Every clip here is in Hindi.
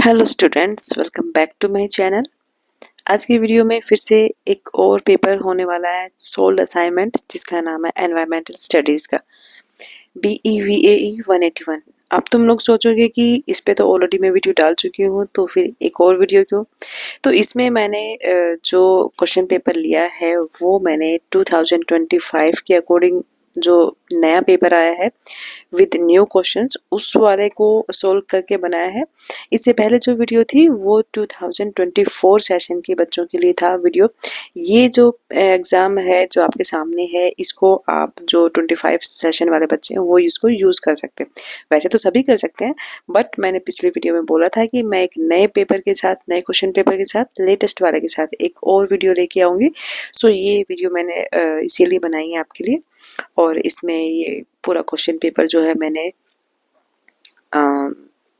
Hello students, welcome back to my channel. आज की वीडियो में फिर से एक और पेपर होने वाला है सोल्ड असाइनमेंट, जिसका नाम है एनवायरमेंटल स्टडीज़ का BEVAE 181। अब तुम लोग सोचोगे कि इस पे तो ऑलरेडी मैं वीडियो डाल चुकी हूँ, तो फिर एक और वीडियो क्यों। तो इसमें मैंने जो क्वेश्चन पेपर लिया है वो मैंने 2025 के अकॉर्डिंग जो नया पेपर आया है विद न्यू क्वेश्चंस उस वाले को सोल्व करके बनाया है। इससे पहले जो वीडियो थी वो 2024 सेशन के बच्चों के लिए था वीडियो। ये जो एग्ज़ाम है जो आपके सामने है, इसको आप जो 25 सेशन वाले बच्चे हैं वो इसको यूज़ कर सकते हैं। वैसे तो सभी कर सकते हैं, बट मैंने पिछली वीडियो में बोला था कि मैं एक नए पेपर के साथ, नए क्वेश्चन पेपर के साथ, लेटेस्ट वाले के साथ एक और वीडियो लेके आऊँगी। सो ये वीडियो मैंने इसीलिए बनाई है आपके लिए। और इसमें ये पूरा क्वेश्चन पेपर जो है मैंने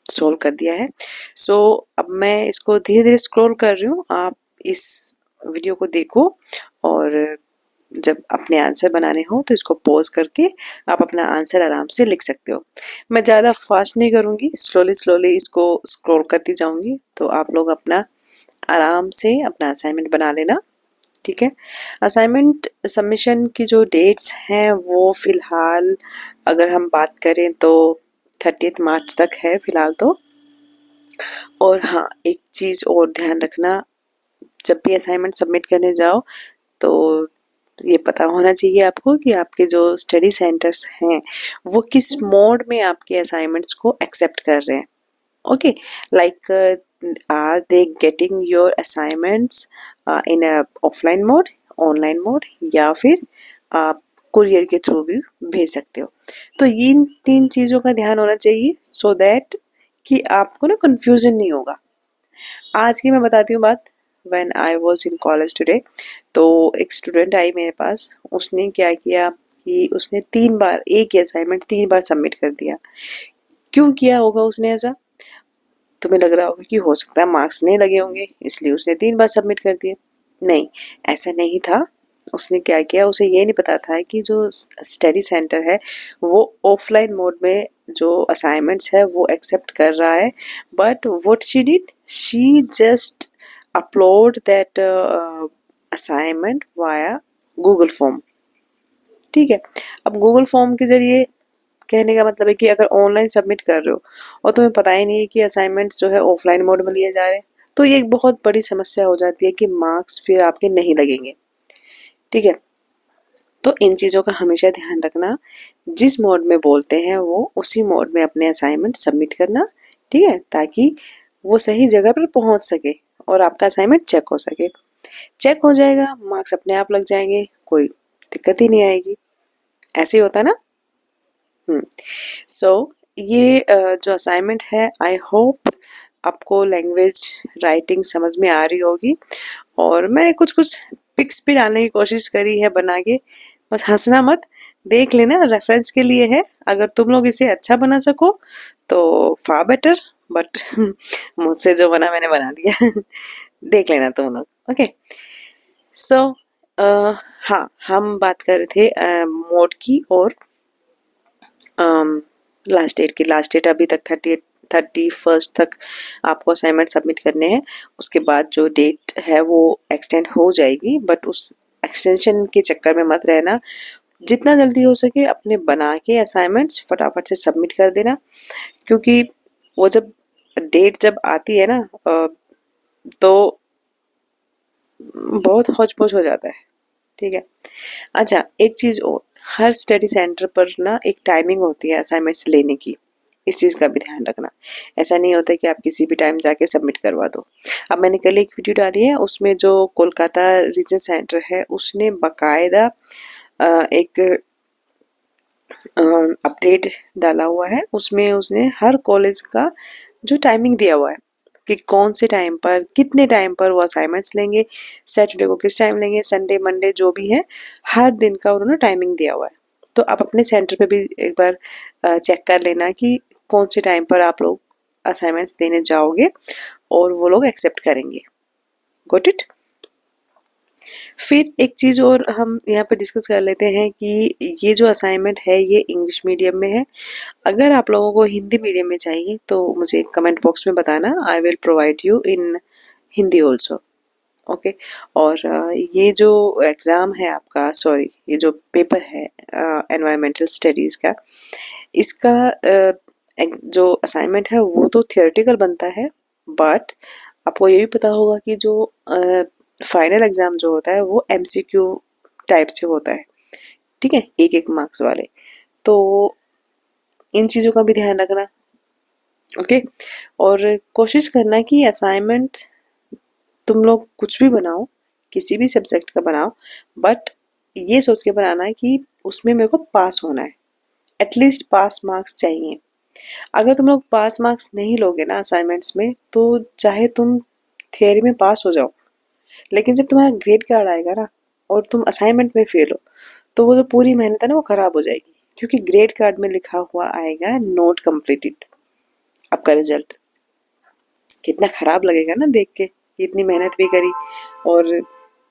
सोल्व कर दिया है। सो अब मैं इसको धीरे धीरे स्क्रॉल कर रही हूँ, आप इस वीडियो को देखो और जब अपने आंसर बनाने हो तो इसको पॉज करके आप अपना आंसर आराम से लिख सकते हो। मैं ज़्यादा फास्ट नहीं करूँगी, स्लोली स्लोली इसको स्क्रॉल करती जाऊँगी, तो आप लोग अपना आराम से अपना असाइनमेंट बना लेना। ठीक है। असाइनमेंट सबमिशन की जो डेट्स हैं वो फ़िलहाल अगर हम बात करें तो 30 मार्च तक है फ़िलहाल तो। और हाँ, एक चीज़ और ध्यान रखना, जब भी असाइनमेंट सबमिट करने जाओ तो ये पता होना चाहिए आपको कि आपके जो स्टडी सेंटर्स हैं वो किस मोड में आपके असाइनमेंट्स को एक्सेप्ट कर रहे हैं। Okay, like are they getting your assignments in a offline mode, online mode, या फिर आप कुरियर के थ्रू भी भेज सकते हो। तो इन तीन चीज़ों का ध्यान होना चाहिए सो दैट कि आपको ना कंफ्यूजन नहीं होगा। आज की मैं बताती हूँ बात। When I was in college today, तो एक स्टूडेंट आई मेरे पास, उसने क्या किया कि उसने 3 बार एक ही असाइनमेंट 3 बार सबमिट कर दिया। क्यों किया होगा उसने ऐसा? तुम्हें लग रहा होगा कि हो सकता है मार्क्स नहीं लगे होंगे इसलिए उसने 3 बार सबमिट कर दिए। नहीं, ऐसा नहीं था। उसने क्या किया, उसे ये नहीं पता था कि जो स्टडी सेंटर है वो ऑफलाइन मोड में जो असाइनमेंट्स है वो एक्सेप्ट कर रहा है। But what she did, she just upload that assignment via Google form. ठीक है। अब गूगल फॉर्म के जरिए कहने का मतलब है कि अगर ऑनलाइन सबमिट कर रहे हो और तुम्हें पता ही नहीं है कि असाइनमेंट्स जो है ऑफलाइन मोड में लिए जा रहे हैं, तो ये एक बहुत बड़ी समस्या हो जाती है कि मार्क्स फिर आपके नहीं लगेंगे। ठीक है। तो इन चीज़ों का हमेशा ध्यान रखना, जिस मोड में बोलते हैं वो उसी मोड में अपने असाइनमेंट सबमिट करना। ठीक है, ताकि वो सही जगह पर पहुंच सके और आपका असाइनमेंट चेक हो सके। चेक हो जाएगा, मार्क्स अपने आप लग जाएंगे, कोई दिक्कत ही नहीं आएगी। ऐसे ही होता है ना। सो ये जो असाइनमेंट है, आई होप आपको लैंग्वेज राइटिंग समझ में आ रही होगी। और मैंने कुछ कुछ पिक्स भी डालने की कोशिश करी है बना के, बस हंसना मत, देख लेना, रेफरेंस के लिए है। अगर तुम लोग इसे अच्छा बना सको तो फार बेटर, बट मुझसे जो बना मैंने बना दिया। देख लेना तुम लोग। ओके। सो हाँ, हम बात कर रहे थे मोड की, और लास्ट डेट की। लास्ट डेट अभी तक 31 तक आपको असाइनमेंट सबमिट करने हैं। उसके बाद जो डेट है वो एक्सटेंड हो जाएगी, बट उस एक्सटेंशन के चक्कर में मत रहना। जितना जल्दी हो सके अपने बना के असाइनमेंट्स फटाफट से सबमिट कर देना, क्योंकि वो जब डेट जब आती है ना तो बहुत हौच पौच हो जाता है। ठीक है। अच्छा, एक चीज़ और, हर स्टडी सेंटर पर ना एक टाइमिंग होती है असाइनमेंट्स लेने की, इस चीज़ का भी ध्यान रखना। ऐसा नहीं होता कि आप किसी भी टाइम जाके सबमिट करवा दो। अब मैंने कल एक वीडियो डाली है, उसमें जो कोलकाता रीजन सेंटर है उसने बाकायदा एक अपडेट डाला हुआ है। उसमें उसने हर कॉलेज का जो टाइमिंग दिया हुआ है कि कौन से टाइम पर, कितने टाइम पर वो असाइनमेंट्स लेंगे, सैटरडे को किस टाइम लेंगे, संडे मंडे जो भी है, हर दिन का उन्होंने टाइमिंग दिया हुआ है। तो आप अपने सेंटर पे भी एक बार चेक कर लेना कि कौन से टाइम पर आप लोग असाइनमेंट्स देने जाओगे और वो लोग एक्सेप्ट करेंगे। Got it. फिर एक चीज़ और हम यहाँ पे डिस्कस कर लेते हैं कि ये जो असाइनमेंट है ये इंग्लिश मीडियम में है। अगर आप लोगों को हिंदी मीडियम में चाहिए तो मुझे कमेंट बॉक्स में बताना, I will provide you in Hindi also. Okay. और ये जो एग्ज़ाम है आपका, सॉरी ये जो पेपर है एनवायरमेंटल स्टडीज़ का, इसका जो असाइनमेंट है वो तो थियोरेटिकल बनता है, बट आपको ये भी पता होगा कि जो फाइनल एग्ज़ाम जो होता है वो एमसीक्यू टाइप से होता है, ठीक है, एक एक मार्क्स वाले। तो इन चीज़ों का भी ध्यान रखना। ओके। और कोशिश करना कि असाइनमेंट तुम लोग कुछ भी बनाओ, किसी भी सब्जेक्ट का बनाओ, बट ये सोच के बनाना है कि उसमें मेरे को पास होना है, एटलीस्ट पास मार्क्स चाहिए। अगर तुम लोग पास मार्क्स नहीं लोगे ना असाइनमेंट्स में, तो चाहे तुम थियरी में पास हो जाओ, लेकिन जब तुम्हारा ग्रेड कार्ड आएगा ना और तुम असाइनमेंट में फेल हो, तो वो जो पूरी मेहनत है ना वो खराब हो जाएगी, क्योंकि ग्रेड कार्ड में लिखा हुआ आएगा नोट कंप्लीटेड। आपका रिजल्ट कितना खराब लगेगा ना देख के कि इतनी मेहनत भी करी और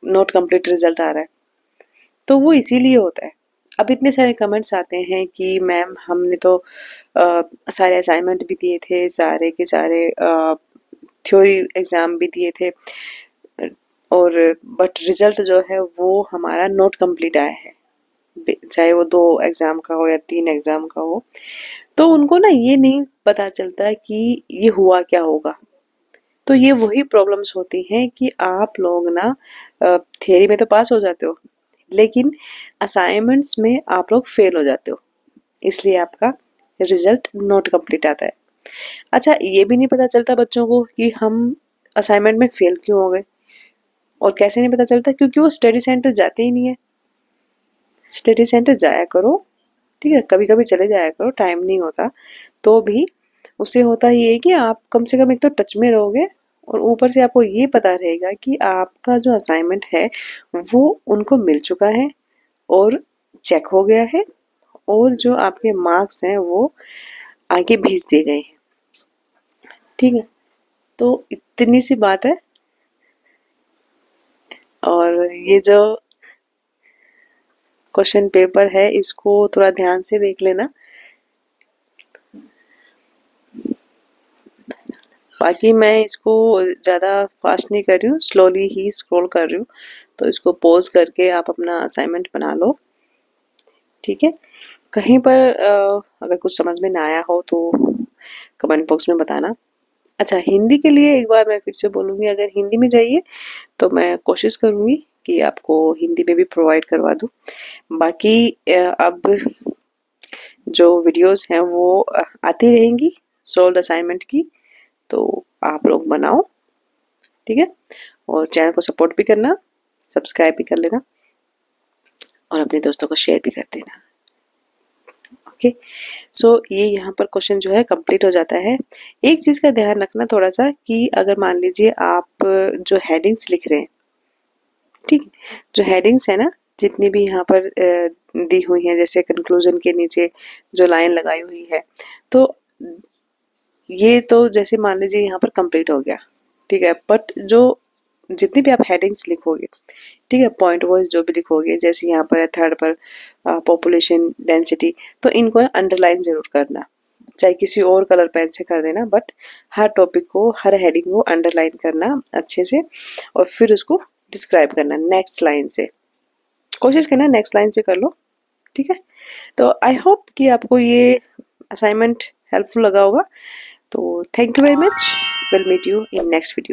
नोट कंप्लीट रिजल्ट आ रहा है। तो वो इसीलिए होता है। अब इतने सारे कमेंट्स आते हैं कि मैम हमने तो सारे असाइनमेंट भी दिए थे, सारे के सारे थ्योरी एग्ज़ाम भी दिए थे, और बट रिज़ल्ट जो है वो हमारा नोट कंप्लीट आया है, चाहे वो 2 एग्ज़ाम का हो या 3 एग्ज़ाम का हो। तो उनको ना ये नहीं पता चलता कि ये हुआ क्या होगा। तो ये वही प्रॉब्लम्स होती हैं कि आप लोग ना थियरी में तो पास हो जाते हो, लेकिन असाइनमेंट्स में आप लोग फेल हो जाते हो, इसलिए आपका रिजल्ट नॉट कंप्लीट आता है। अच्छा, ये भी नहीं पता चलता बच्चों को कि हम असाइनमेंट में फेल क्यों हो गए। और कैसे नहीं पता चलता? क्योंकि वो स्टडी सेंटर जाते ही नहीं है। स्टडी सेंटर जाया करो, ठीक है, कभी कभी चले जाया करो, टाइम नहीं होता तो भी। उससे होता ये है कि आप कम से कम एक तो टच में रहोगे, और ऊपर से आपको ये पता रहेगा कि आपका जो असाइनमेंट है वो उनको मिल चुका है और चेक हो गया है, और जो आपके मार्क्स हैं वो आगे भेज दिए गए हैं, ठीक है। तो इतनी सी बात है। और ये जो क्वेश्चन पेपर है इसको थोड़ा ध्यान से देख लेना। बाकी मैं इसको ज़्यादा फास्ट नहीं कर रही हूँ, स्लोली ही स्क्रॉल कर रही हूँ, तो इसको पॉज करके आप अपना असाइनमेंट बना लो, ठीक है। कहीं पर अगर कुछ समझ में ना आया हो तो कमेंट बॉक्स में बताना। अच्छा, हिंदी के लिए एक बार मैं फिर से बोलूँगी, अगर हिंदी में चाहिए तो मैं कोशिश करूँगी कि आपको हिंदी में भी प्रोवाइड करवा दूँ। बाकी अब जो वीडियोस हैं वो आती रहेंगी सोल्ड असाइनमेंट की, तो आप लोग बनाओ, ठीक है। और चैनल को सपोर्ट भी करना, सब्सक्राइब भी कर लेना, और अपने दोस्तों को शेयर भी कर देना। ओके। सो ये यहाँ पर क्वेश्चन जो है कंप्लीट हो जाता है। एक चीज़ का ध्यान रखना थोड़ा सा, कि अगर मान लीजिए आप जो हेडिंग्स लिख रहे हैं, ठीक, जो हेडिंग्स है ना, जितनी भी यहाँ पर दी हुई हैं, जैसे कंक्लूजन के नीचे जो लाइन लगाई हुई है, तो ये तो जैसे मान लीजिए यहाँ पर कंप्लीट हो गया, ठीक है, बट जो जितनी भी आप हेडिंग्स लिखोगे, ठीक है, पॉइंट वाइज जो भी लिखोगे, जैसे यहाँ पर है थर्ड पर पॉपुलेशन डेंसिटी, तो इनको अंडरलाइन जरूर करना, चाहे किसी और कलर पेन से कर देना, बट हर टॉपिक को, हर हेडिंग को अंडरलाइन करना अच्छे से, और फिर उसको डिस्क्राइब करना नेक्स्ट लाइन से। कोशिश करना नेक्स्ट लाइन से कर लो, ठीक है। तो आई होप कि आपको ये असाइनमेंट हेल्पफुल लगा होगा। तो thank you very much, will meet you in next video.